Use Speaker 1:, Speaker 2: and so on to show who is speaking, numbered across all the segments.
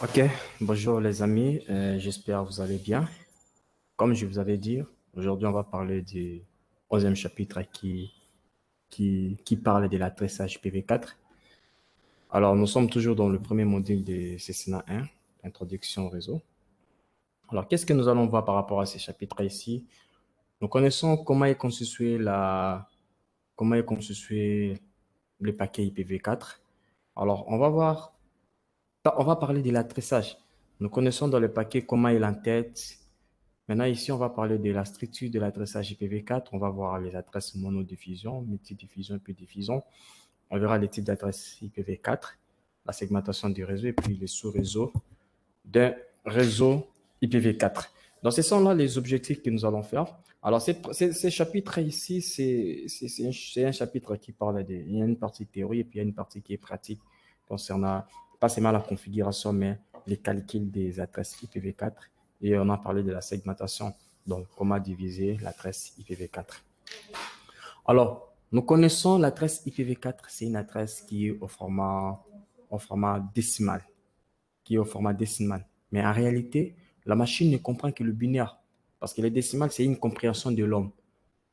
Speaker 1: Ok, bonjour les amis, j'espère que vous allez bien. Comme je vous avais dit, aujourd'hui on va parler du 11e chapitre qui parle de l'attressage PV4. Alors nous sommes toujours dans le premier module de CCNA 1, Introduction au réseau. Alors qu'est-ce que nous allons voir par rapport à ces chapitres ici? Nous connaissons comment est constitué le paquet IPv4. Alors on va parler de l'attressage. Nous connaissons dans le paquet comment il en-tête. Maintenant, ici, on va parler de la structure de l'adressage IPv4. On va voir les adresses monodiffusion, multidiffusion et puis diffusion. On verra les types d'adresses IPv4, la segmentation du réseau et puis les sous-réseaux d'un réseau IPv4. Donc, ce sont là les objectifs que nous allons faire. Alors, ces chapitres ici, c'est un chapitre qui parle de, il y a une partie théorie et puis il y a une partie qui est pratique concernant pas seulement la configuration, mais les calculs des adresses IPv4. Et on a parlé de la segmentation, donc comment diviser l'adresse IPv4. Alors, nous connaissons l'adresse IPv4, c'est une adresse qui est au format décimal qui est au format décimal. Mais en réalité, la machine ne comprend que le binaire. Parce que le décimal, c'est une compréhension de l'homme.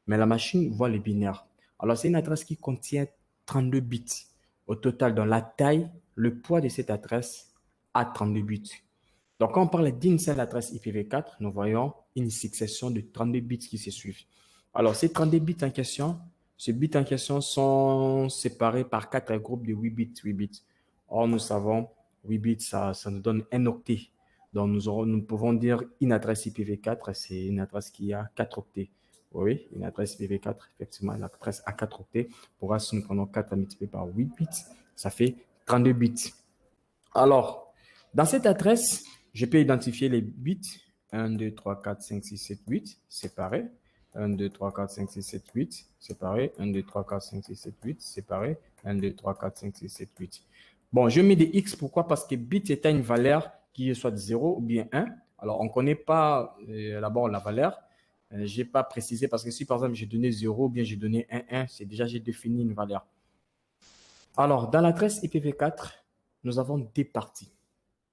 Speaker 1: Mais la machine voit le binaire. Alors, c'est une adresse qui contient 32 bits. Au total, dans la taille, le poids de cette adresse a 32 bits. Donc, quand on parle d'une seule adresse IPv4, nous voyons une succession de 32 bits qui se suivent. Alors, ces 32 bits en question, ces bits en question sont séparés par quatre groupes de 8 bits, 8 bits. Or, nous savons, 8 bits, ça nous donne un octet. Donc, nous pouvons dire une adresse IPv4, c'est une adresse qui a 4 octets. Oui, une adresse IPv4, effectivement, une adresse à 4 octets. Pour si nous prenons 4 multiplié par 8 bits, ça fait 32 bits. Alors, dans cette adresse, je peux identifier les bits 1, 2, 3, 4, 5, 6, 7, 8 séparés. 1, 2, 3, 4, 5, 6, 7, 8 séparés. 1, 2, 3, 4, 5, 6, 7, 8 séparés. 1, 2, 3, 4, 5, 6, 7, 8. Bon, je mets des X, pourquoi? Parce que bit est une valeur qui est soit 0 ou bien 1. Alors, on ne connaît pas d'abord la valeur. Je n'ai pas précisé parce que si par exemple j'ai donné 0 ou bien j'ai donné 1, c'est déjà j'ai défini une valeur. Alors, dans l'adresse IPv4, nous avons deux parties.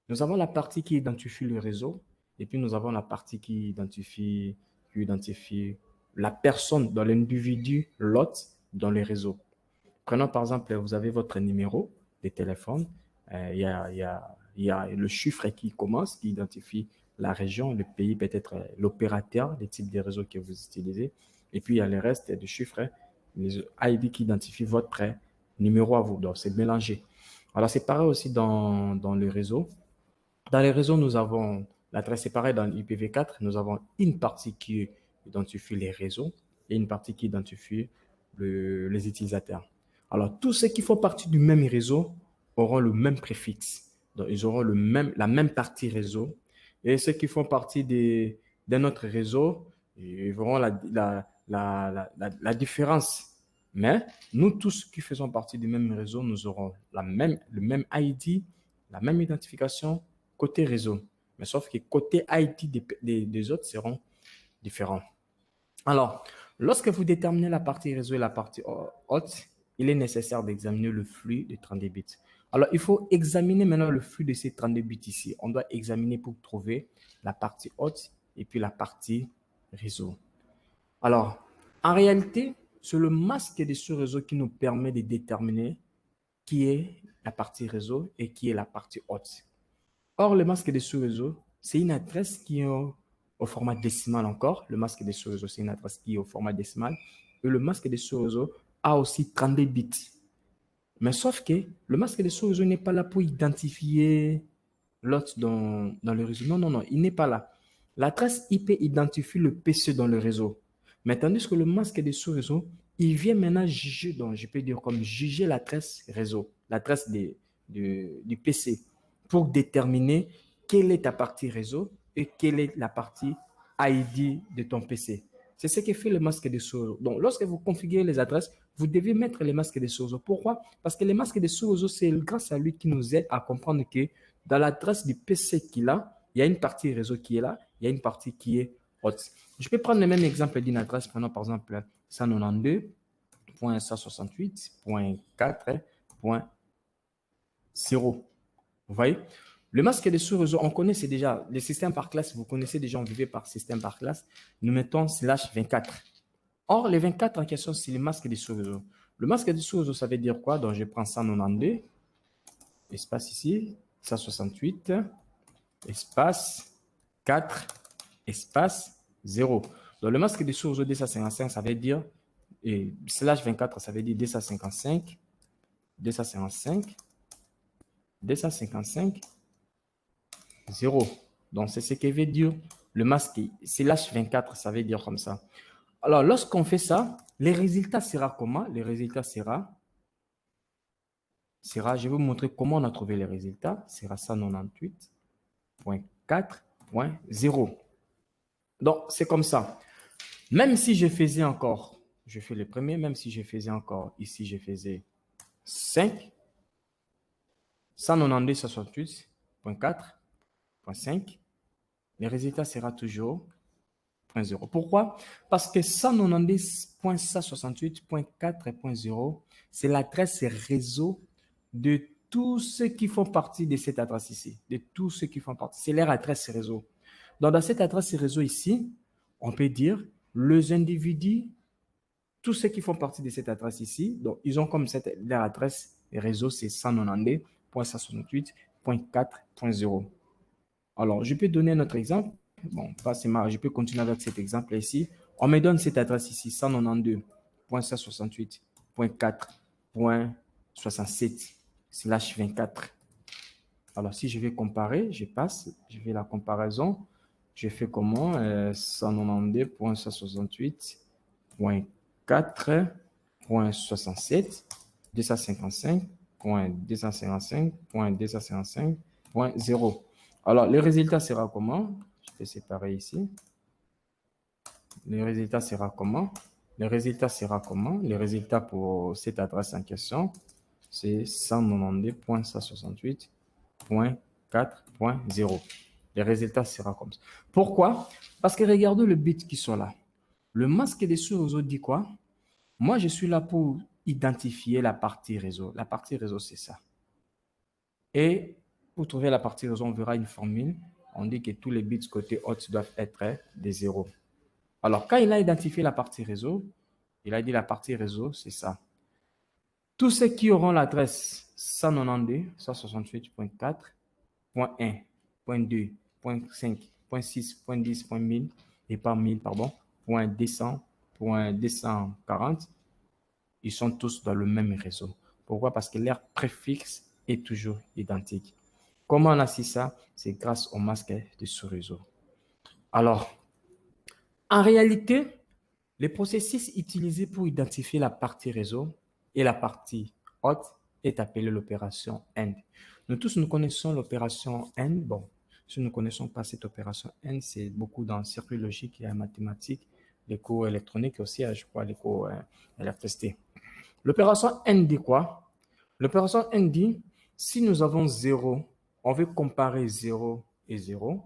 Speaker 1: Nous avons la partie qui identifie le réseau et puis nous avons la partie qui identifie la personne dans l'individu, l'hôte dans le réseau. Prenons par exemple, vous avez votre numéro de téléphone, il y a le chiffre qui commence, qui identifie la région, le pays, peut-être l'opérateur, le type de réseau que vous utilisez. Et puis il y a le reste des chiffres, les ID qui identifient votre numéro à vous. Donc c'est mélangé. Alors c'est pareil aussi dans le réseau. Dans les réseaux, nous avons l'adresse séparée dans IPv4. Nous avons une partie qui identifie les réseaux et une partie qui identifie les utilisateurs. Alors, tous ceux qui font partie du même réseau auront le même préfixe. Donc, ils auront la même partie réseau. Et ceux qui font partie d'un autre réseau, ils verront la différence. Mais nous tous qui faisons partie du même réseau, nous aurons le même ID, la même identification côté réseau. Mais sauf que côté IT des autres seront différents. Alors, lorsque vous déterminez la partie réseau et la partie haute, il est nécessaire d'examiner le flux de 32 bits. Alors, il faut examiner maintenant le flux de ces 32 bits ici. On doit examiner pour trouver la partie haute et puis la partie réseau. Alors, en réalité, c'est le masque des sous-réseaux qui nous permet de déterminer qui est la partie réseau et qui est la partie haute. Or, le masque des sous-réseaux, c'est une adresse qui est au format décimal encore. Le masque des sous-réseaux, c'est une adresse qui est au format décimal. Et le masque des sous-réseaux a aussi 32 bits. Mais sauf que le masque des sous-réseaux n'est pas là pour identifier l'autre dans le réseau. Non, non, non, il n'est pas là. L'adresse IP identifie le PC dans le réseau. Mais tandis que le masque des sous-réseaux, il vient maintenant juger, donc je peux dire comme juger l'adresse réseau, l'adresse du PC pour déterminer quelle est ta partie réseau et quelle est la partie ID de ton PC. C'est ce que fait le masque des sous-réseaux. Donc, lorsque vous configurez les adresses, vous devez mettre les masques des sous-réseaux. Pourquoi? Parce que les masques des sous-réseaux, c'est grâce à lui qui nous aide à comprendre que dans l'adresse du PC qu'il a, il y a une partie réseau qui est là, il y a une partie qui est haute. Je peux prendre le même exemple d'une adresse, prenons par exemple 192.168.4.0. Vous voyez? Le masque des sous-réseaux, on connaît c'est déjà, les systèmes par classe, vous connaissez déjà, on vivait par système par classe. Nous mettons slash 24. Or, les 24 en question, c'est le masque des sous-réseaux. Le masque des sous-réseaux, ça veut dire quoi? Donc, je prends 192, espace ici, 168, espace 4, espace 0. Donc, le masque des sous-réseaux 255, ça veut dire, et slash 24, ça veut dire 255, 255, 255, 0. Donc, c'est ce qui veut dire le masque slash 24, ça veut dire comme ça. Alors, lorsqu'on fait ça, les résultats sera comment? Les résultats sera, je vais vous montrer comment on a trouvé les résultats, sera 198.4.0. Donc, c'est comme ça. Même si je faisais encore, je fais le premier, même si je faisais encore, ici, je faisais 5, 192.68.4.5, le résultat sera toujours 0. Pourquoi? Parce que 192.168.4.0, c'est l'adresse réseau de tous ceux qui font partie de cette adresse ici. De tous ceux qui font partie. C'est leur adresse réseau. Donc, dans cette adresse réseau ici, on peut dire les individus, tous ceux qui font partie de cette adresse ici, donc ils ont comme leur adresse réseau, c'est 192.168.4.0. Alors, je peux donner un autre exemple. Bon, pas c'est marrant. Je peux continuer avec cet exemple ici. On me donne cette adresse ici, 192.168.4.67/24. Alors, si je vais comparer, je passe, je fais la comparaison. Je fais comment? 192.168.4.67, 255.255.255.0. Alors, le résultat sera comment? Je vais séparer ici. Le résultat sera comment? Le résultat sera comment? Le résultat pour cette adresse en question, c'est 192.168.4.0. Le résultat sera comme ça. Pourquoi? Parce que regardez le bit qui sont là. Le masque des sous-réseaux dit quoi? Moi, je suis là pour identifier la partie réseau. La partie réseau, c'est ça. Et pour trouver la partie réseau, on verra une formule. On dit que tous les bits côté haut doivent être des zéros. Alors, quand il a identifié la partie réseau, il a dit la partie réseau, c'est ça. Tous ceux qui auront l'adresse 192.168.4.1, .2, .5, .6, .10, .1000, et pas 1000, pardon, .200, .240, ils sont tous dans le même réseau. Pourquoi? Parce que leur préfixe est toujours identique. Comment on a su ça? C'est grâce au masque de sous-réseau. Alors, en réalité, le processus utilisé pour identifier la partie réseau et la partie haute est appelé l'opération AND. Nous tous, nous connaissons l'opération AND. Bon, si nous ne connaissons pas cette opération AND, c'est beaucoup dans le circuit logique et en mathématiques, les cours électroniques aussi, je crois, les cours électricité. L'opération AND dit quoi? L'opération AND dit, si nous avons 0, on veut comparer 0 et 0,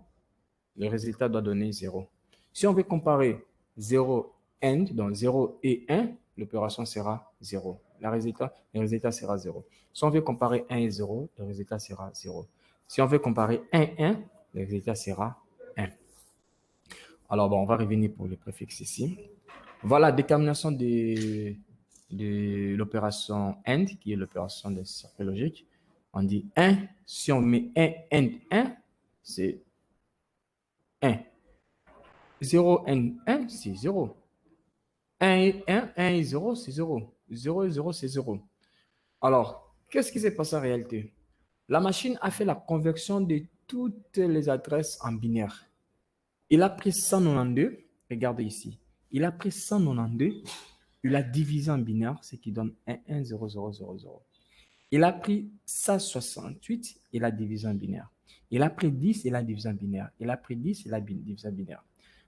Speaker 1: le résultat doit donner 0. Si on veut comparer 0 and, donc 0 et 1, l'opération sera 0. Le résultat sera 0. Si on veut comparer 1 et 0, le résultat sera 0. Si on veut comparer 1 et 1, le résultat sera 1. Alors, bon, on va revenir pour le préfixe ici. Voilà la détermination de l'opération AND, qui est l'opération de circuit logique. On dit 1, si on met 1 and 1, c'est 1. 0 and 1, c'est 0. 1 et 1, 1 et 0, c'est 0. 0 et 0, c'est 0. Alors, qu'est-ce qui s'est passé en réalité? La machine a fait la conversion de toutes les adresses en binaire. Il a pris 192, regardez ici. Il a pris 192, il a divisé en binaire, ce qui donne 1, 1, 0, 0, 0, 0. Il a pris 168, il a divisé en binaire. Il a pris 10, il a divisé en binaire. Il a pris 10, il a divisé en binaire.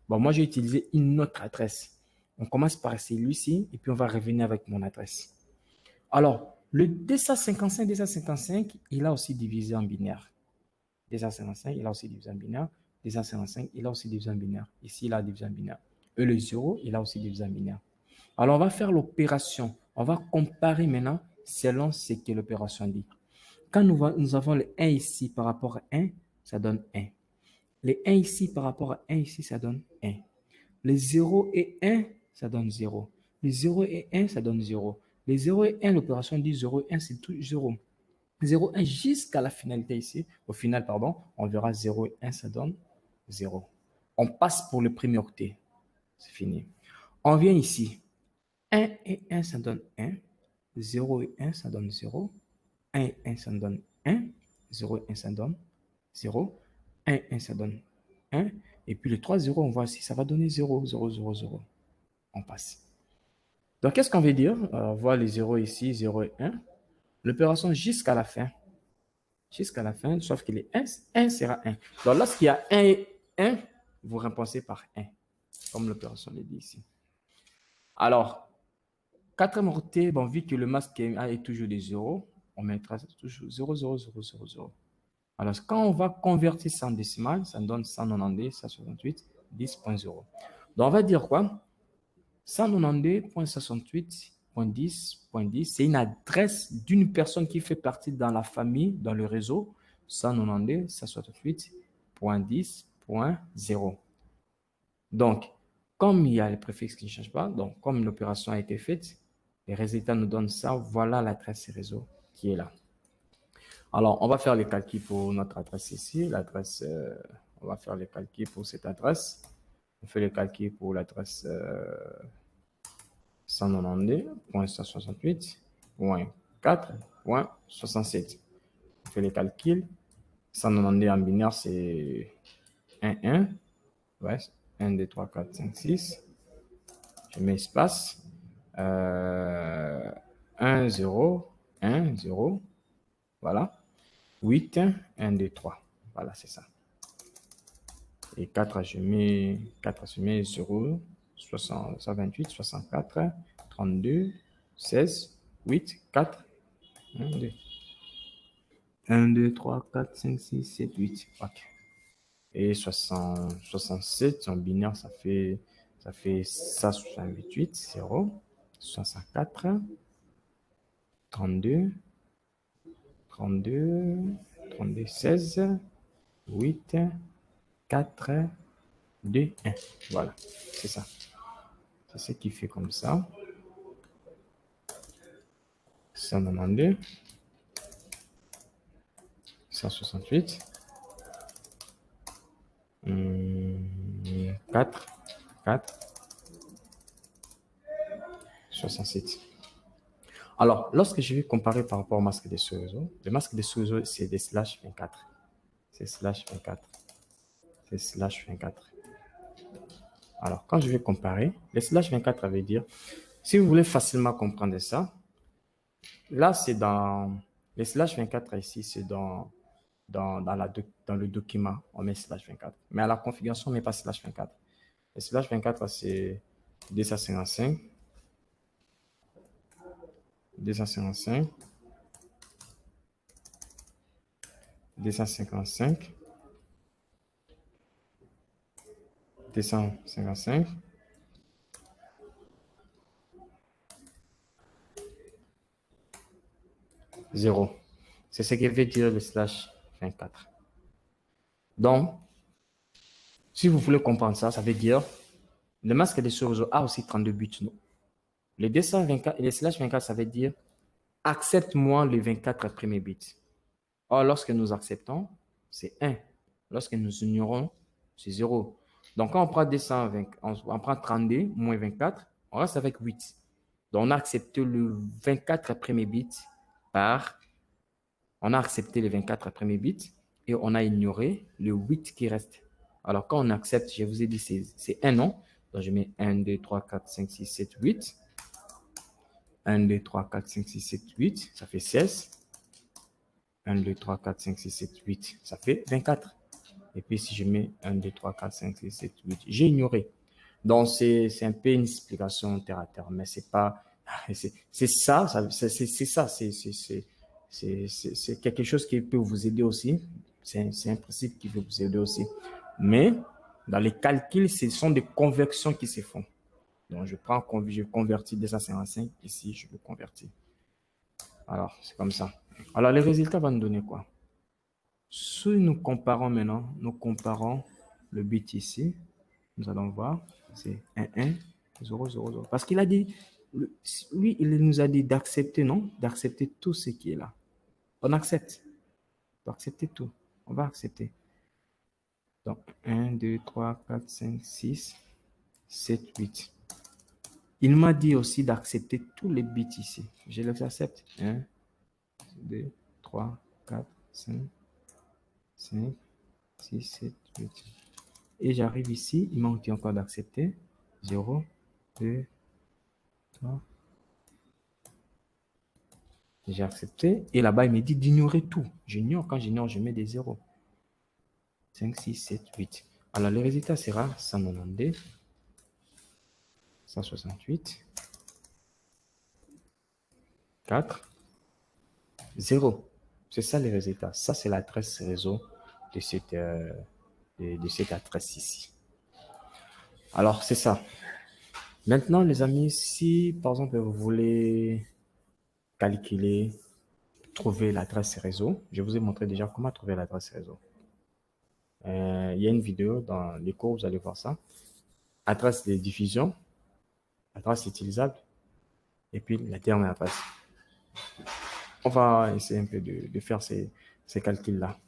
Speaker 1: Bon, moi, j'ai utilisé une autre adresse. On commence par celui-ci et puis on va revenir avec mon adresse. Alors, le 255, il a aussi divisé en binaire. 255, il a aussi divisé en binaire. 255, il a aussi divisé en binaire. Ici, il a divisé en binaire. Et le 0, il a aussi divisé en binaire. Alors, on va faire l'opération. On va comparer maintenant selon ce que l'opération dit. quand nous avons le 1 ici par rapport à 1, ça donne 1. Les 1 ici par rapport à 1 ici, ça donne 1. Les 0 et 1, ça donne 0. Les 0 et 1, ça donne 0. Les 0 et 1, l'opération dit 0 et 1, c'est tout 0. 0, 1 jusqu'à la finalité ici. Au final, pardon, on verra 0 et 1, ça donne 0. On passe pour le premier octet. C'est fini. On vient ici. 1 et 1, ça donne 1. 0 et 1, ça donne 0. 1 et 1, ça donne 1. 0 et 1, ça donne 0. 1 et 1, ça donne 1. Et puis le 3, 0, on voit ici, ça va donner 0, 0, 0, 0. On passe. Donc, qu'est-ce qu'on veut dire? On voit les 0 ici, 0 et 1. L'opération jusqu'à la fin. Jusqu'à la fin, sauf que les 1 sera 1. Donc, lorsqu'il y a 1 et 1, vous remplacez par 1, comme l'opération le dit ici. Alors, quatrième octet, bon, vu que le masque est toujours des 0, on mettra toujours 0, 0, 0, 0, 0. Alors, quand on va convertir ça en décimal, ça donne 192, 168, 10.0. Donc, on va dire quoi? 192.68.10.10, c'est une adresse d'une personne qui fait partie dans la famille, dans le réseau, 192.168.10.0. Donc, comme il y a les préfixes qui ne changent pas, donc comme l'opération a été faite, les résultats nous donnent ça. Voilà l'adresse réseau qui est là. Alors, on va faire les calculs pour notre adresse ici. L'adresse, on va faire les calculs pour cette adresse. On fait les calculs pour l'adresse 192.168.4.67. On fait les calculs. 192 en binaire, c'est 1, 1. Ouais, 1, 2, 3, 4, 5, 6. Je mets espace. 1, 0, 1, 0. Voilà. 8, 1, 2, 3. Voilà, c'est ça. Et 4, je mets 0, 60, 128, 64, 32, 16, 8, 4, 1, 2. 1, 2, 3, 4, 5, 6, 7, 8. OK. Et 67 en binaire, ça fait ça, 68, 0, 64, 32, 32, 32, 16, 8, 4, 2, 1. Voilà, c'est ça. C'est ce qui fait comme ça. 192, 168, 4, 4, 67. Alors, lorsque je vais comparer par rapport au masque de sous-réseau, le masque de sous-réseau, c'est des slash 24. C'est slash 24. C'est slash 24. Alors, quand je vais comparer, les slash 24, ça veut dire, si vous voulez facilement comprendre ça, là, c'est dans, les slash 24 ici, c'est dans le document, on met slash 24. Mais à la configuration, on ne met pas slash 24. Les slash 24, c'est 255, 255, 255, 255, 0. C'est ce que veut dire le slash 24. Donc, si vous voulez comprendre ça, ça veut dire le masque de sous-réseau a aussi 32 buts. Non? Les 224 et les slash 24, ça veut dire accepte-moi les 24 premiers bits. Or, lorsque nous acceptons, c'est 1. Lorsque nous ignorons, c'est 0. Donc, quand on prend 220, on prend 32 moins 24, on reste avec 8. Donc, on a accepté le 24 premiers bits par, on a accepté les 24 premiers bits et on a ignoré le 8 qui reste. Alors, quand on accepte, je vous ai dit, c'est un non. Donc, je mets 1, 2, 3, 4, 5, 6, 7, 8. 1, 2, 3, 4, 5, 6, 7, 8. Ça fait 16. 1, 2, 3, 4, 5, 6, 7, 8. Ça fait 24. Et puis, si je mets 1, 2, 3, 4, 5, 6, 7, 8, j'ai ignoré. Donc, c'est un peu une explication terre à terre, mais c'est pas, c'est ça, c'est quelque chose qui peut vous aider aussi. C'est un principe qui peut vous aider aussi. Mais, dans les calculs, ce sont des conversions qui se font. Donc, je convertis 255, ici, je le convertis. Alors, c'est comme ça. Alors, les résultats vont nous donner quoi? Si nous comparons maintenant, nous comparons le bit ici, nous allons voir, c'est 1, 1, 0, 0, 0. Parce qu'il a dit, lui, il nous a dit d'accepter, non? D'accepter tout ce qui est là. On accepte. On va accepter tout. On va accepter. Donc, 1, 2, 3, 4, 5, 6, 7, 8. Il m'a dit aussi d'accepter tous les bits ici. Je les accepte. 1, 2, 3, 4, 5, 5, 6, 7, 8. Et j'arrive ici, il m'a dit encore d'accepter. 0, 2, 3. J'ai accepté. Et là-bas, il me dit d'ignorer tout. J'ignore. Quand j'ignore, je mets des zéros. 5, 6, 7, 8. Alors, le résultat sera 192, 168, 4, 0. C'est ça les résultats. Ça, c'est l'adresse réseau de cette adresse ici. Alors, c'est ça. Maintenant, les amis, si par exemple vous voulez calculer, trouver l'adresse réseau, je vous ai montré déjà comment trouver l'adresse réseau. Il y a une vidéo dans les cours, vous allez voir ça. Adresse de diffusion, adresse utilisable, et puis la dernière adresse. On va essayer un peu de faire ces calculs-là.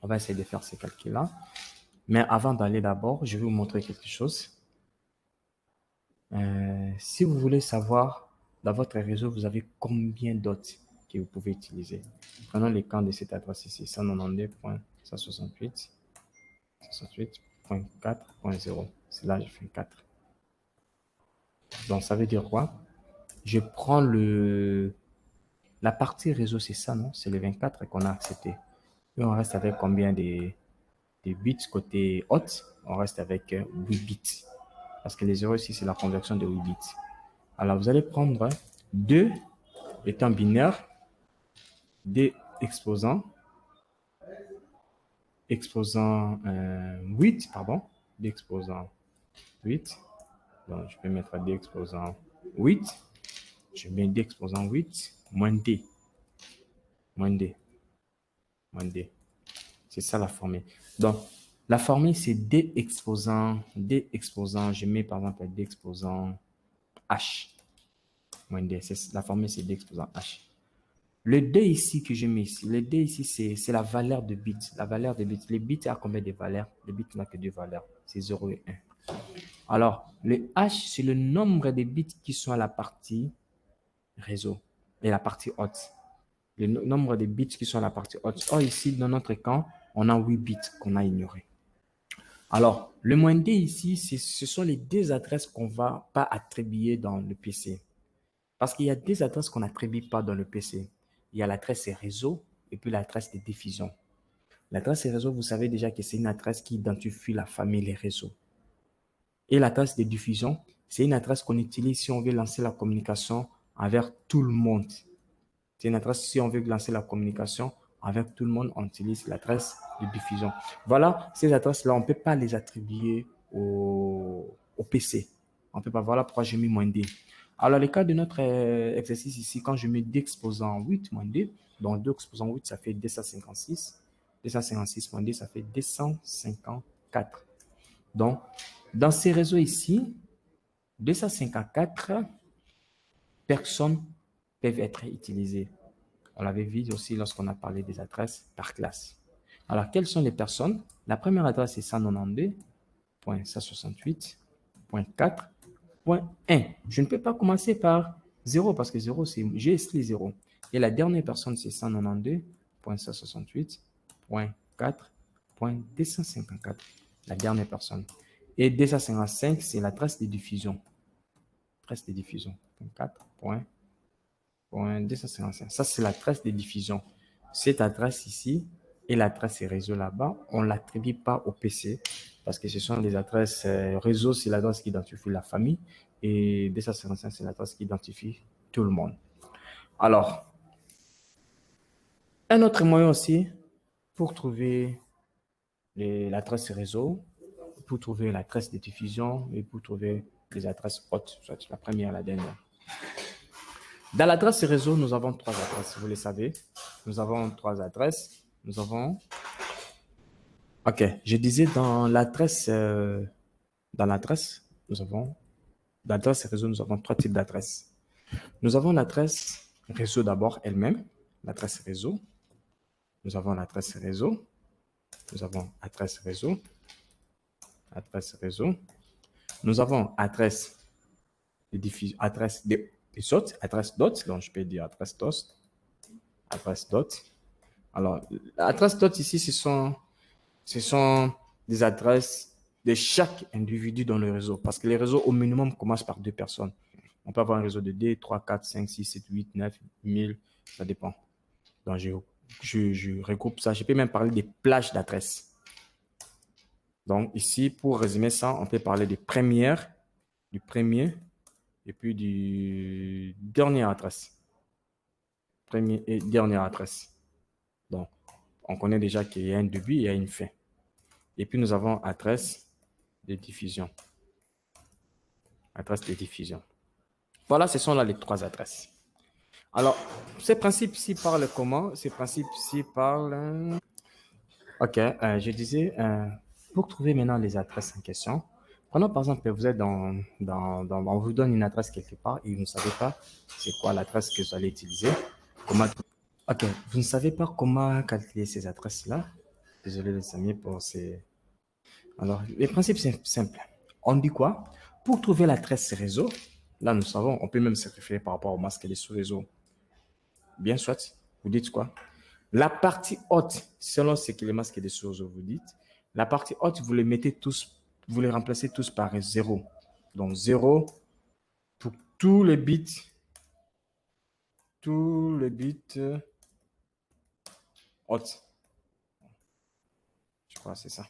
Speaker 1: On va essayer de faire ces calculs-là. Mais avant d'aller d'abord, je vais vous montrer quelque chose. Si vous voulez savoir dans votre réseau, vous avez combien d'hôtes que vous pouvez utiliser. Prenons les camps de cette adresse ici, 192.168.4.0. C'est là, je fais 4. Donc, ça veut dire quoi? Je prends la partie réseau, c'est ça, non? C'est les 24 qu'on a accepté. Et on reste avec combien de bits côté hôte? On reste avec 8 bits. Parce que les 0 ici, c'est la conversion de 8 bits. Alors, vous allez prendre 2 étant binaire, D exposant 8, pardon, D exposant 8. Donc, je peux mettre D exposant 8. Je mets D exposant 8 moins D. Moins D. Moins D. C'est ça la formule. Donc, la formule, c'est D exposant, je mets par exemple D exposant H. Moins D. La formule, c'est D exposant H. Le D ici que je mets ici, le D ici, c'est la valeur de bits. La valeur de bits. Les bits, il y a combien de valeurs? Les bits n'a que deux valeurs. C'est 0 et 1. Alors, le H, c'est le nombre de bits qui sont à la partie réseau et la partie haute. Le nombre de bits qui sont à la partie haute. Or, ici, dans notre camp, on a 8 bits qu'on a ignorés. Alors, le moins D ici, ce sont les deux adresses qu'on ne va pas attribuer dans le PC. Parce qu'il y a des adresses qu'on n'attribue pas dans le PC. Il y a l'adresse réseau et puis l'adresse de diffusion. L'adresse réseau, vous savez déjà que c'est une adresse qui identifie la famille les réseaux. Et l'adresse de diffusion, c'est une adresse qu'on utilise si on veut lancer la communication envers tout le monde. C'est une adresse, si on veut lancer la communication avec tout le monde, on utilise l'adresse de diffusion. Voilà, ces adresses-là, on ne peut pas les attribuer au PC. On ne peut pas. Voilà pourquoi j'ai mis moins D. Alors, le cas de notre exercice ici, quand je mets D exposant 8 moins D, donc 2 exposant 8, ça fait 256. 256 moins D, ça fait 254. Donc, dans ces réseaux ici, 254 personnes peuvent être utilisées. On l'avait vu aussi lorsqu'on a parlé des adresses par classe. Alors, quelles sont les personnes? La première adresse est 192.168.4.1. Je ne peux pas commencer par 0 parce que 0, c'est j'ai exclu 0. Et la dernière personne, c'est 192.168.4.254. La dernière personne. Et 255, c'est l'adresse de diffusion. Adresse de diffusion. 4.255. Ça, c'est l'adresse de diffusion. Cette adresse ici et l'adresse réseau là-bas, on ne l'attribue pas au PC parce que ce sont les adresses réseau, c'est l'adresse qui identifie la famille et 255, c'est l'adresse qui identifie tout le monde. Alors, un autre moyen aussi pour trouver l'adresse réseau, pour trouver l'adresse de diffusion et pour trouver les adresses hautes, soit la première, la dernière. Dans l'adresse réseau, nous avons trois adresses, vous le savez. Nous avons trois adresses. Nous avons... OK, je disais dans l'adresse, nous avons... Dans l'adresse réseau, nous avons trois types d'adresses. Nous avons l'adresse réseau d'abord elle-même, l'adresse réseau. Nous avons l'adresse réseau. Nous avons adresse réseau. Adresse réseau. Nous avons adresse de diffusion, adresse des autres, adresse dot, donc je peux dire adresse dot, adresse dot. Alors, l'adresse dot ici, ce sont des adresses de chaque individu dans le réseau, parce que les réseaux au minimum commencent par deux personnes. On peut avoir un réseau de 2, 3, 4, 5, 6, 7, 8, 9, 1000, ça dépend. Donc, je regroupe ça. Je peux même parler des plages d'adresses. Donc, ici, pour résumer ça, on peut parler des premières, du premier, et puis du dernière adresse. Première et dernière adresse. Donc, on connaît déjà qu'il y a un début et il y a une fin. Et puis, nous avons adresse de diffusion. Adresse de diffusion. Voilà, ce sont là les trois adresses. Alors, ces principes-ci parlent comment? Ces principes-ci parlent... OK, je disais, pour trouver maintenant les adresses en question, prenons par exemple, vous êtes on vous donne une adresse quelque part et vous ne savez pas c'est quoi l'adresse que vous allez utiliser. Comment... OK, vous ne savez pas comment calculer ces adresses-là. Désolé les amis pour ces... Alors, les principes sont simples. On dit quoi? Pour trouver l'adresse réseau, là nous savons, on peut même se référer par rapport au masque et sous réseau. Bien soit, vous dites quoi? La partie haute, selon ce que les masques et sous réseau vous dites, la partie haute, vous les mettez tous, vous les remplacez tous par 0. Donc 0 pour tous les bits hautes. Je crois que c'est ça.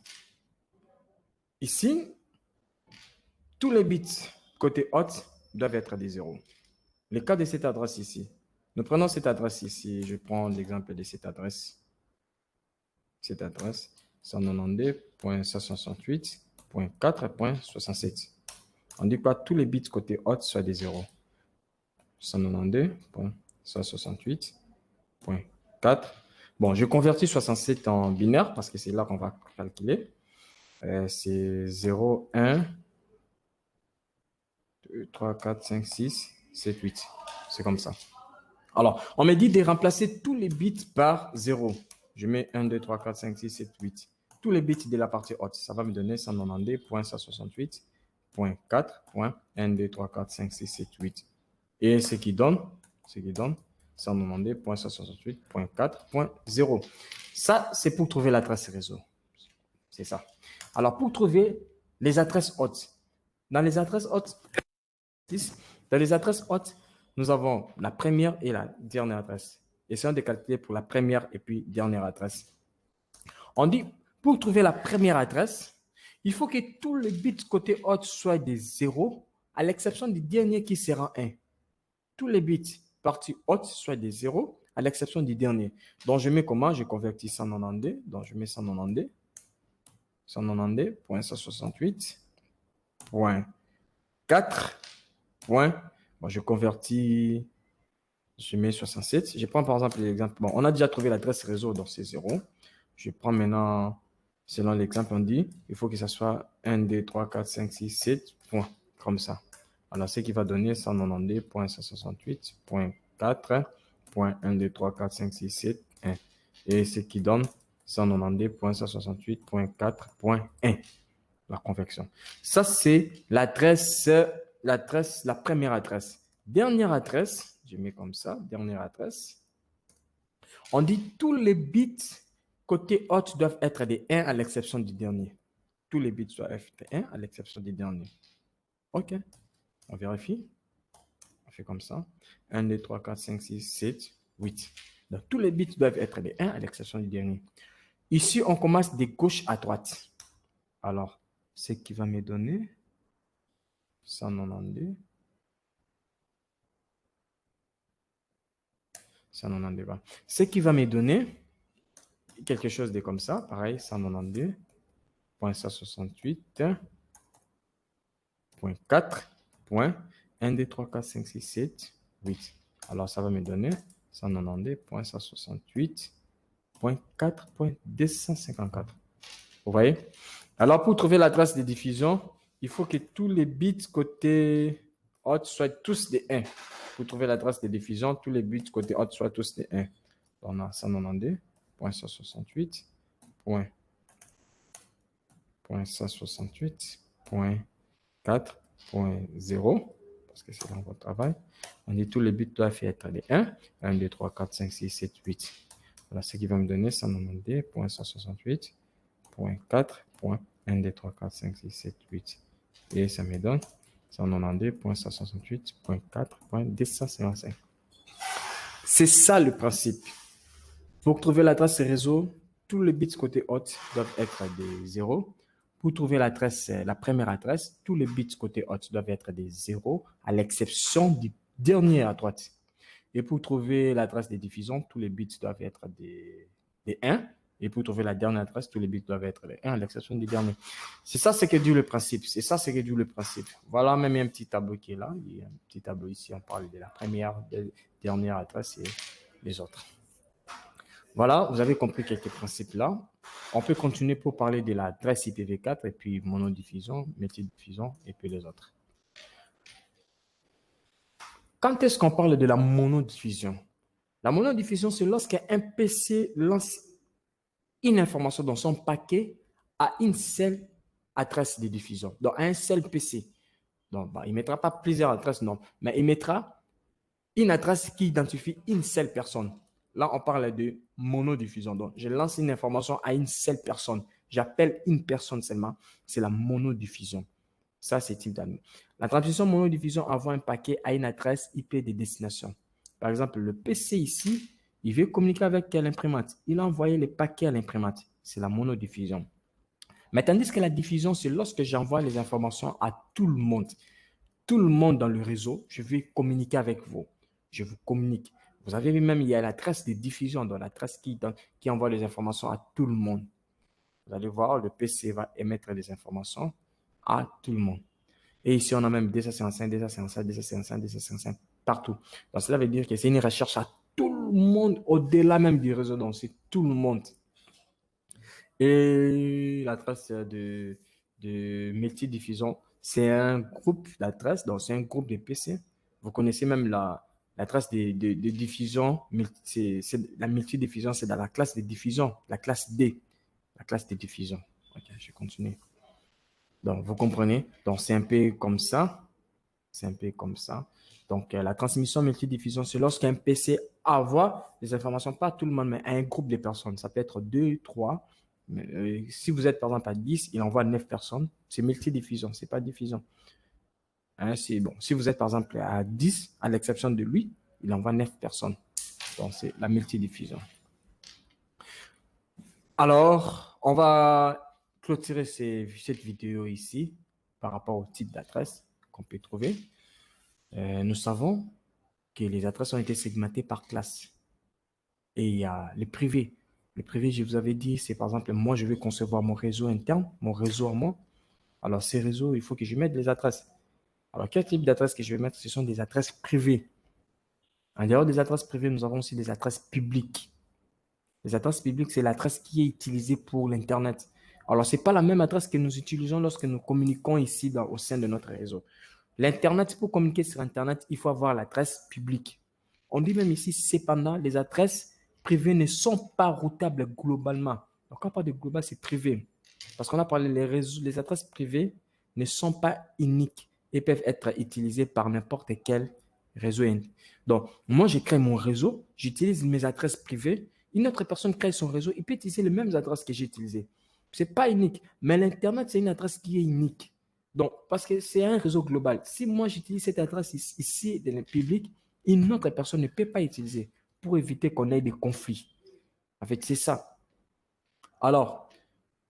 Speaker 1: Ici, tous les bits côté haute doivent être des 0. Le cas de cette adresse ici. Nous prenons cette adresse ici. Je prends l'exemple de cette adresse. Cette adresse, 192.168.4.67. On dit pas tous les bits côté haute soient des 0. 192.168.4. Bon, je convertis 67 en binaire parce que c'est là qu'on va calculer. C'est 0, 1, 2, 3, 4, 5, 6, 7, 8. C'est comme ça. Alors, on me dit de remplacer tous les bits par 0. Je mets 1, 2, 3, 4, 5, 6, 7, 8. Tous les bits de la partie haute. Ça va me donner 192.168.4.1, 2, 3, 4, 5, 6, 7, 8. Et ce qui donne 192.168.4.0. Ça, c'est pour trouver l'adresse réseau. C'est ça. Alors, pour trouver les adresses hautes, dans les adresses hautes, nous avons la première et la dernière adresse. Essayons de calculer pour la première et puis dernière adresse. On dit, pour trouver la première adresse, il faut que tous les bits côté haute soient des 0, à l'exception du dernier qui sera 1. Tous les bits partie haute soient des 0, à l'exception du dernier. Donc, je mets comment? Je convertis 192. Donc, je mets 192. 192.168.4. Bon, je convertis, je mets 67. Je prends par exemple l'exemple. Bon, on a déjà trouvé l'adresse réseau, donc c'est 0. Je prends maintenant, selon l'exemple, on dit, il faut que ça soit 1, 2, 3, 4, 5, 6, 7 points, comme ça. Alors, ce qui va donner 192.168.4.1, 2, 3, 4, 5, 6, 7, 1. Et ce qui donne 192.168.4.1, la convection. Ça, c'est l'adresse, la première adresse. Dernière adresse, je mets comme ça, dernière adresse. On dit tous les bits côté haute doivent être des 1 à l'exception du dernier. Tous les bits doivent être 1 à l'exception du dernier. OK. On vérifie. On fait comme ça. 1, 2, 3, 4, 5, 6, 7, 8. Donc, tous les bits doivent être des 1 à l'exception du dernier. Ici, on commence de gauche à droite. Alors, ce qui va me donner 192. 192. Ce qui va me donner quelque chose de comme ça. Pareil, 192.168.4.1, 2, 3, 4, 5, 6, 7, 8. Alors, ça va me donner 192.168.4.254. Vous voyez? Alors, pour trouver l'adresse de diffusion, il faut que tous les bits côté hot soient tous des 1. Pour trouver l'adresse de diffusion, tous les bits côté hot soient tous des 1. On a 192.168.4.0 parce que c'est dans votre travail. On dit tous les bits doivent être des 1. 1, 2, 3, 4, 5, 6, 7, 8. Voilà ce qui va me donner 192.168.4.1, 2, 3, 4, 5, 6, 7, 8. Et ça me donne 192.168.4.255. C'est ça le principe. Pour trouver l'adresse réseau, tous les bits côté hot doivent être des 0. Pour trouver l'adresse, la première adresse, tous les bits côté hot doivent être des 0, à l'exception du dernier à droite. Et pour trouver l'adresse de diffusion, tous les bits doivent être des 1. Et pour trouver la dernière adresse, tous les bits doivent être des 1, à l'exception du dernier. C'est ça ce que dit le principe. C'est ça ce que dit le principe. Voilà, même un petit tableau qui est là. Il y a un petit tableau ici. On parle de la première, de la dernière adresse et les autres. Voilà, vous avez compris quelques principes là. On peut continuer pour parler de l'adresse IPv4 et puis monodiffusion, multidiffusion et puis les autres. Quand est-ce qu'on parle de la monodiffusion? La monodiffusion, c'est lorsqu'un PC lance une information dans son paquet à une seule adresse de diffusion, donc à un seul PC. Donc, il ne mettra pas plusieurs adresses, non, mais il mettra une adresse qui identifie une seule personne. Là, on parle de monodiffusion. Donc, je lance une information à une seule personne. J'appelle une personne seulement. C'est la monodiffusion. Ça, c'est type d'admin. La transmission monodiffusion envoie un paquet à une adresse IP de destination. Par exemple, le PC ici, il veut communiquer avec l'imprimante. Il a envoyé le paquet à l'imprimante. C'est la monodiffusion. Mais tandis que la diffusion, c'est lorsque j'envoie les informations à tout le monde. Tout le monde dans le réseau, je vais communiquer avec vous. Je vous communique. Vous avez vu même, il y a la trace de diffusion, dans la trace qui envoie les informations à tout le monde. Vous allez voir, le PC va émettre les informations à tout le monde. Et ici, on a même 255, 255, 255, 255, partout. Donc, cela veut dire que c'est une recherche à tout le monde, au-delà même du réseau. Donc, c'est tout le monde. Et la trace de multidiffusion, c'est un groupe d'adresses, donc c'est un groupe de PC. Vous connaissez même la trace de diffusion, la multidiffusion, c'est dans la classe de diffusion, la classe D, la classe de diffusion. Ok, je continue. Donc, vous comprenez? Donc, c'est un peu comme ça. C'est un peu comme ça. Donc, la transmission multidiffusion, c'est lorsqu'un PC envoie des informations, pas à tout le monde, mais à un groupe de personnes. Ça peut être 2, 3. Mais, si vous êtes par exemple à 10, il envoie 9 personnes. C'est multidiffusion, c'est pas diffusion. Hein, c'est bon. Si vous êtes par exemple à 10, à l'exception de lui, il envoie 9 personnes. Donc, c'est la multidiffusion. Alors, on va clôturer cette vidéo ici par rapport au type d'adresse qu'on peut trouver. Nous savons que les adresses ont été segmentées par classe. Et il y a les privés. Les privés, je vous avais dit, c'est par exemple, moi, je vais concevoir mon réseau interne, mon réseau à moi. Alors, ces réseaux, il faut que je mette les adresses. Alors, quel type d'adresse que je vais mettre? Ce sont des adresses privées. En dehors des adresses privées, nous avons aussi des adresses publiques. Les adresses publiques, c'est l'adresse qui est utilisée pour l'Internet. Alors, ce n'est pas la même adresse que nous utilisons lorsque nous communiquons ici au sein de notre réseau. L'Internet, pour communiquer sur Internet, il faut avoir l'adresse publique. On dit même ici, cependant, les adresses privées ne sont pas routables globalement. Donc, quand on parle de global, c'est privé. Parce qu'on a parlé, les adresses privées ne sont pas uniques et peuvent être utilisées par n'importe quel réseau. Donc, moi, je crée mon réseau, j'utilise mes adresses privées. Une autre personne crée son réseau, il peut utiliser les mêmes adresses que j'ai utilisées. Ce n'est pas unique, mais l'Internet, c'est une adresse qui est unique. Donc, parce que c'est un réseau global. Si moi, j'utilise cette adresse ici dans le public, une autre personne ne peut pas utiliser pour éviter qu'on ait des conflits. En fait, c'est ça. Alors,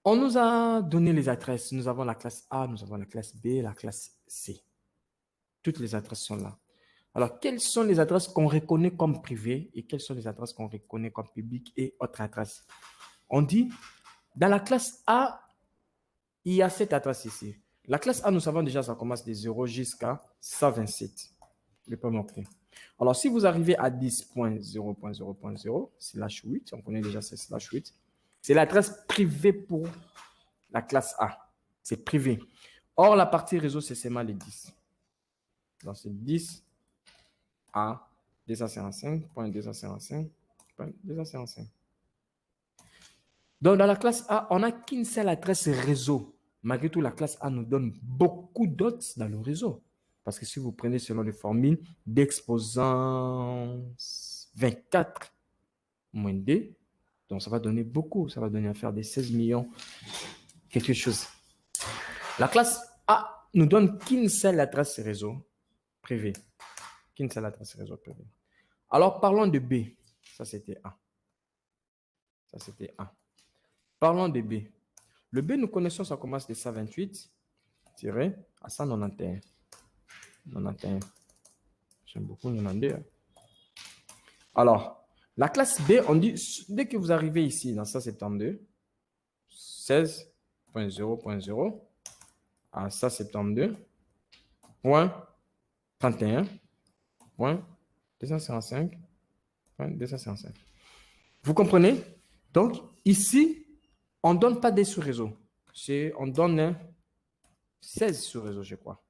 Speaker 1: on nous a donné les adresses. Nous avons la classe A, nous avons la classe B, la classe C. Toutes les adresses sont là. Alors, quelles sont les adresses qu'on reconnaît comme privées et quelles sont les adresses qu'on reconnaît comme publiques et autres adresses? On dit, dans la classe A, il y a cette adresse ici. La classe A, nous savons déjà, ça commence de 0 jusqu'à 127. Le premier octet. Alors, si vous arrivez à 10.0.0.0, slash 8, on connaît déjà ce slash 8, c'est l'adresse privée pour la classe A. C'est privé. Or, la partie réseau, c'est seulement les 10. Donc, c'est 10 à 255.255.255. Donc, dans la classe A, on n'a qu'une seule adresse réseau. Malgré tout, la classe A nous donne beaucoup d'autres dans le réseau. Parce que si vous prenez selon les formules d'exposant 24 moins D, donc ça va donner beaucoup. Ça va donner à faire des 16 millions, quelque chose. La classe A nous donne qu'une seule adresse réseau privée. Qu'une seule adresse réseau privée. Alors, parlons de B. Ça, c'était A. Ça, c'était A. Parlons de B. Le B, nous connaissons, ça commence de 128 à 191. 91. J'aime beaucoup 92. Alors, la classe B, on dit, dès que vous arrivez ici, dans 172, 16.0.0 à 172.31.255.255. Vous comprenez? Donc, ici, on ne donne pas des sous-réseaux. On donne 16 sous-réseaux, je crois.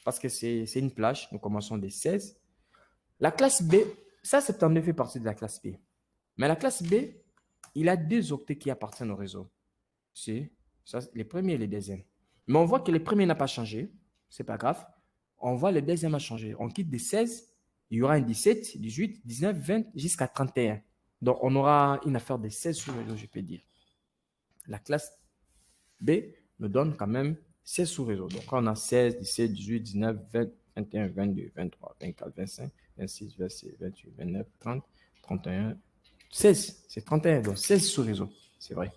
Speaker 1: Parce que c'est une plage. Nous commençons des 16. La classe B, ça, 72 fait partie de la classe B. Mais la classe B, il a deux octets qui appartiennent au réseau. C'est les premiers et les deuxièmes. Mais on voit que le premier n'a pas changé. Ce n'est pas grave. On voit le deuxième a changé. On quitte des 16, il y aura un 17, 18, 19, 20 jusqu'à 31. Donc, on aura une affaire de 16 sous-réseaux, je peux dire. La classe B me donne quand même 16 sous-réseaux. Donc, on a 16, 17, 18, 19, 20, 21, 22, 23, 24, 25, 26, 26, 28, 29, 30, 31, 16. C'est 31, donc 16 sous-réseaux. C'est vrai.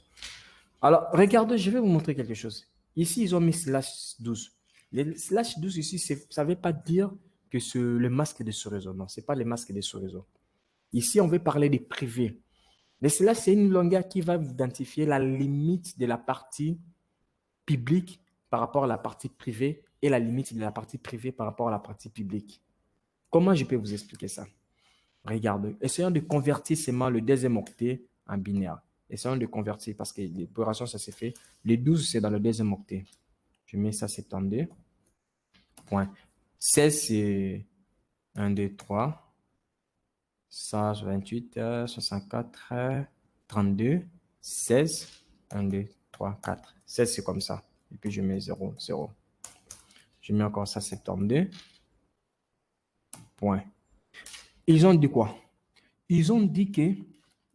Speaker 1: Alors, regardez, je vais vous montrer quelque chose. Ici, ils ont mis slash 12. Les slash 12 ici, ça ne veut pas dire que c'est le masque de sous-réseau. Non, ce n'est pas le masque de sous-réseau. Ici, on veut parler des privés. Mais cela, c'est une longueur qui va identifier la limite de la partie publique par rapport à la partie privée et la limite de la partie privée par rapport à la partie publique. Comment je peux vous expliquer ça? Regardez, essayons de convertir seulement le deuxième octet en binaire. Essayons de convertir parce que l'opération, ça s'est fait. Le 12, c'est dans le deuxième octet. Je mets ça 72. Point. 16, c'est 1, 2, 3. 128, 64, 32, 16, 1, 2, 3, 4. 16, c'est comme ça. Et puis, je mets 0, 0. Je mets encore ça 72. Point. Ils ont dit quoi? Ils ont dit que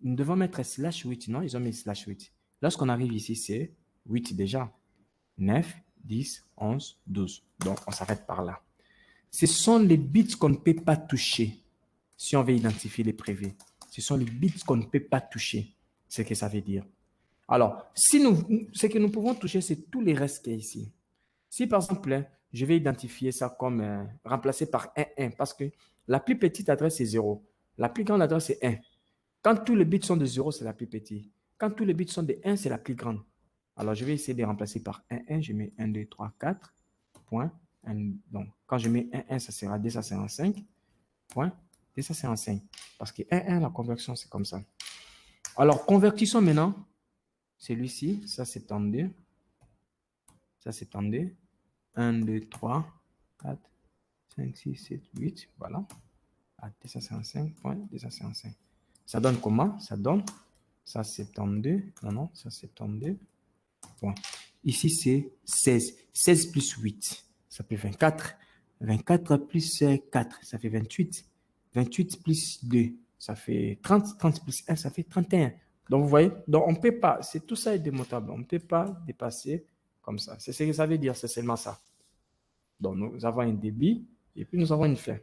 Speaker 1: nous devons mettre slash 8. Non, ils ont mis slash 8. Lorsqu'on arrive ici, c'est 8 déjà. 9, 10, 11, 12. Donc, on s'arrête par là. Ce sont les bits qu'on ne peut pas toucher si on veut identifier les privés. Ce sont les bits qu'on ne peut pas toucher. C'est ce que ça veut dire. Alors, ce que nous pouvons toucher, c'est tous les restes qui est ici. Si par exemple, je vais identifier ça comme remplacé par 1, 1, parce que la plus petite adresse est 0. La plus grande adresse est 1. Quand tous les bits sont de 0, c'est la plus petite. Quand tous les bits sont de 1, c'est la plus grande. Alors, je vais essayer de remplacer par 1, 1. Je mets 1, 2, 3, 4. Point. Donc, quand je mets 1, 1, ça sera 255. Point. 255. Parce que 1, 1, la conversion, c'est comme ça. Alors, convertissons maintenant celui-ci. Ça, c'est 32. Ça, c'est 32. 1, 2, 3, 4, 5, 6, 7, 8. Voilà. À 255.255. Ça donne comment? Ça donne ça 72. Non, non, ça 72. Point. Ici, c'est 16. 16 plus 8, ça fait 24. 24 plus 4, ça fait 28. 28 plus 2, ça fait 30. 30 plus 1, ça fait 31. Donc, vous voyez, donc on ne peut pas, tout ça est démontable. On ne peut pas dépasser comme ça. C'est ce que ça veut dire, c'est seulement ça. Donc, nous avons un débit et puis nous avons une fin.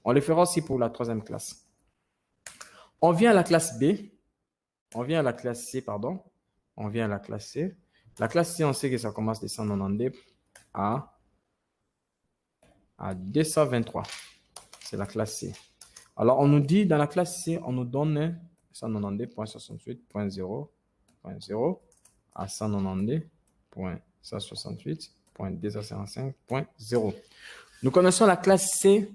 Speaker 1: On le fera aussi pour la troisième classe. On vient à la classe B. On vient à la classe C, pardon. On vient à la classe C. La classe C, on sait que ça commence de 192 à 223. C'est la classe C. Alors, on nous dit, dans la classe C, on nous donne 192.68.0.0 à 192.168.255.0. Nous connaissons la classe C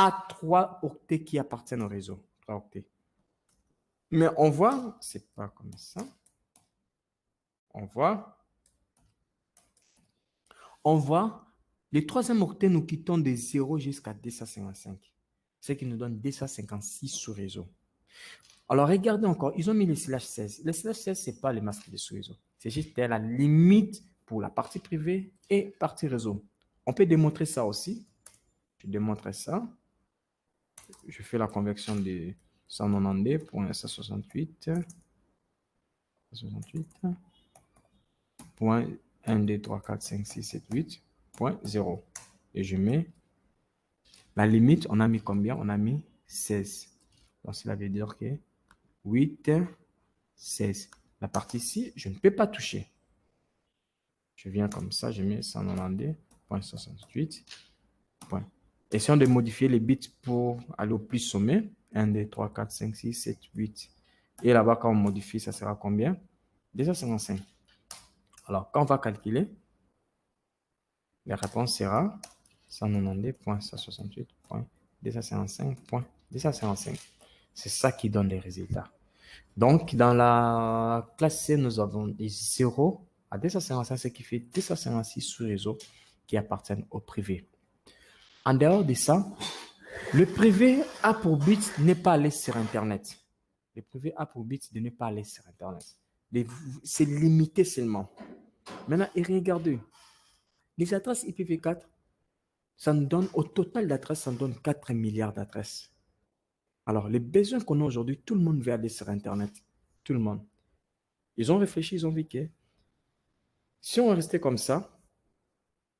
Speaker 1: a 3 octets qui appartiennent au réseau. 3 octets. Mais on voit, c'est pas comme ça. On voit, les troisième octets, nous quittons de 0 jusqu'à 255. Ce qui nous donne 256 sous-réseau. Alors, regardez encore, ils ont mis les slash 16. Les slash 16, ce n'est pas les masques de sous-réseau. C'est juste la limite pour la partie privée et partie réseau. On peut démontrer ça aussi. Je démontre ça. Je fais la conversion de 192.168.1, 2, 3, 4, 5, 6, 7, 8.0. Et je mets la limite, on a mis combien? On a mis 16. Donc, cela veut dire que 8, 16. La partie ici, je ne peux pas toucher. Je viens comme ça, je mets 192.68. Essayons de modifier les bits pour aller au plus sommet. 1, 2, 3, 4, 5, 6, 7, 8. Et là-bas, quand on modifie, ça sera combien? 255. Alors, quand on va calculer, la réponse sera 192.168.255.255. C'est ça qui donne les résultats. Donc, dans la classe C, nous avons des 0 à 255, ce qui fait 256 sous-réseaux qui appartiennent au privé. En dehors de ça, le privé a pour but de ne pas aller sur Internet. Le privé a pour but de ne pas aller sur Internet. C'est limité seulement. Maintenant, et regardez, les adresses IPv4, ça nous donne, au total d'adresses, ça nous donne 4 milliards d'adresses. Alors, les besoins qu'on a aujourd'hui, tout le monde veut aller sur Internet. Tout le monde. Ils ont réfléchi, ils ont vu que si on restait comme ça,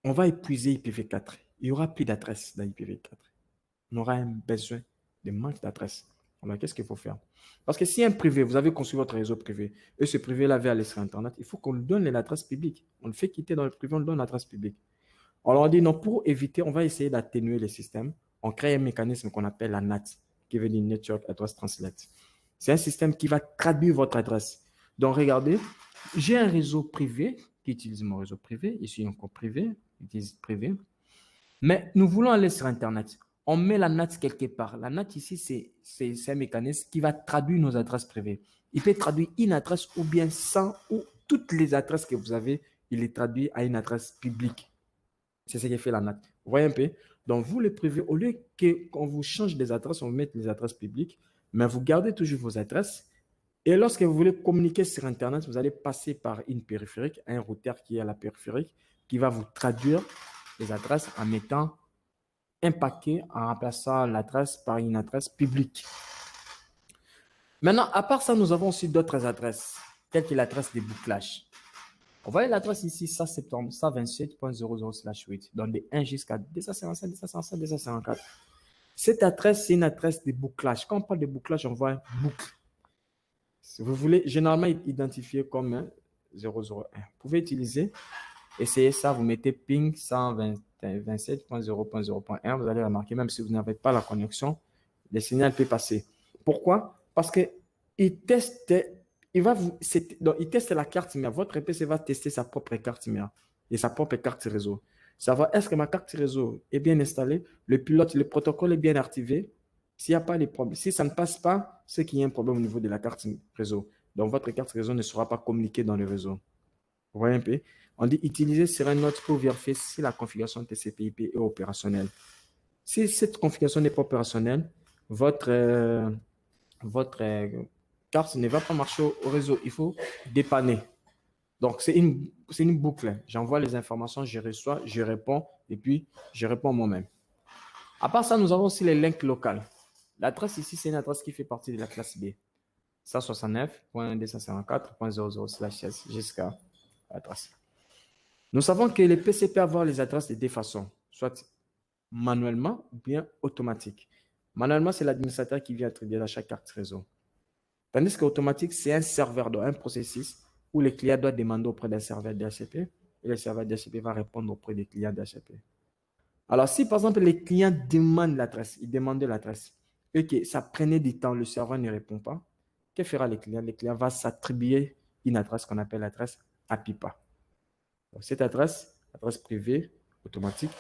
Speaker 1: on va épuiser IPv4. Il n'y aura plus d'adresses dans IPv4. On aura un besoin de manque d'adresses. Alors, qu'est-ce qu'il faut faire? Parce que si un privé, vous avez construit votre réseau privé, et ce privé-là veut aller sur Internet, il faut qu'on lui donne l'adresse publique. On le fait quitter dans le privé, on lui donne l'adresse publique. On leur dit non, pour éviter, on va essayer d'atténuer le système. On crée un mécanisme qu'on appelle la NAT, qui veut dire Network Address Translate. C'est un système qui va traduire votre adresse. Donc, regardez, j'ai un réseau privé qui utilise mon réseau privé. Ici, encore privé, utilise privé. Mais nous voulons aller sur Internet. On met la NAT quelque part. La NAT ici, c'est un mécanisme qui va traduire nos adresses privées. Il peut traduire une adresse ou bien 100 ou toutes les adresses que vous avez, il les traduit à une adresse publique. C'est ce qui fait la NAT. Vous voyez un peu? Donc, vous, les privés, au lieu qu'on vous change des adresses, on vous mette les adresses publiques, mais vous gardez toujours vos adresses. Et lorsque vous voulez communiquer sur Internet, vous allez passer par une périphérique, un routeur qui est à la périphérique, qui va vous traduire les adresses en mettant un paquet, en remplaçant l'adresse par une adresse publique. Maintenant, à part ça, nous avons aussi d'autres adresses, telles que l'adresse de bouclage. Vous voyez l'adresse ici, 127.00/8, donc de 1 jusqu'à 255, 255, 254. Cette adresse, c'est une adresse de bouclage. Quand on parle de bouclage, on voit un boucle. Si vous voulez généralement identifier comme 001, vous pouvez utiliser, essayez ça, vous mettez ping 127.0.0.1, vous allez remarquer, même si vous n'avez pas la connexion, le signal peut passer. Pourquoi? Parce qu'il teste, il teste la carte mère. Votre PC va tester sa propre carte mère et sa propre carte réseau. Savoir est-ce que ma carte réseau est bien installée, le pilote, le protocole est bien activé. S'il n'y a pas de problème, si ça ne passe pas, c'est qu'il y a un problème au niveau de la carte réseau. Donc, votre carte réseau ne sera pas communiquée dans le réseau. Vous voyez un peu? On dit utiliser Serenote pour vérifier si la configuration TCP/IP est opérationnelle. Si cette configuration n'est pas opérationnelle, votre carte ne va pas marcher au réseau. Il faut dépanner. Donc, c'est une boucle. J'envoie les informations, je reçois, je réponds et puis je réponds moi-même. À part ça, nous avons aussi les links locaux. L'adresse ici, c'est une adresse qui fait partie de la classe B. 169.254.00/16 jusqu'à l'adresse. Nous savons que les PC peuvent avoir les adresses de deux façons, soit manuellement ou bien automatique. Manuellement, c'est l'administrateur qui vient attribuer à chaque carte réseau. Tandis qu'automatique, c'est un serveur, un processus où le client doit demander auprès d'un serveur DHCP et le serveur DHCP va répondre auprès des clients DHCP. Alors, si par exemple, les clients demandent l'adresse, ils demandent l'adresse et que ça prenait du temps, le serveur ne répond pas, que fera le client? Le client va s'attribuer une adresse qu'on appelle l'adresse APIPA. Donc, cette adresse privée automatique,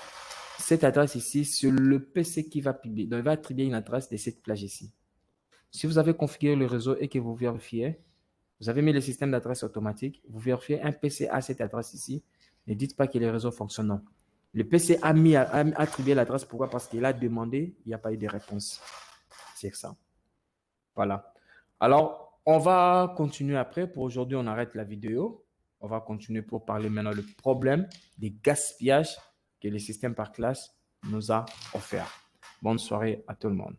Speaker 1: cette adresse ici, c'est le PC qui va publier. Donc, il va attribuer une adresse de cette plage ici. Si vous avez configuré le réseau et que vous vérifiez, vous avez mis le système d'adresse automatique, vous vérifiez un PC à cette adresse ici, ne dites pas que le réseau fonctionne. Non. Le PC a attribué l'adresse. Pourquoi? Parce qu'il a demandé, il n'y a pas eu de réponse. C'est ça. Voilà. Alors, on va continuer après. Pour aujourd'hui, on arrête la vidéo. On va continuer pour parler maintenant du problème des gaspillages que le système par classe nous a offert. Bonne soirée à tout le monde.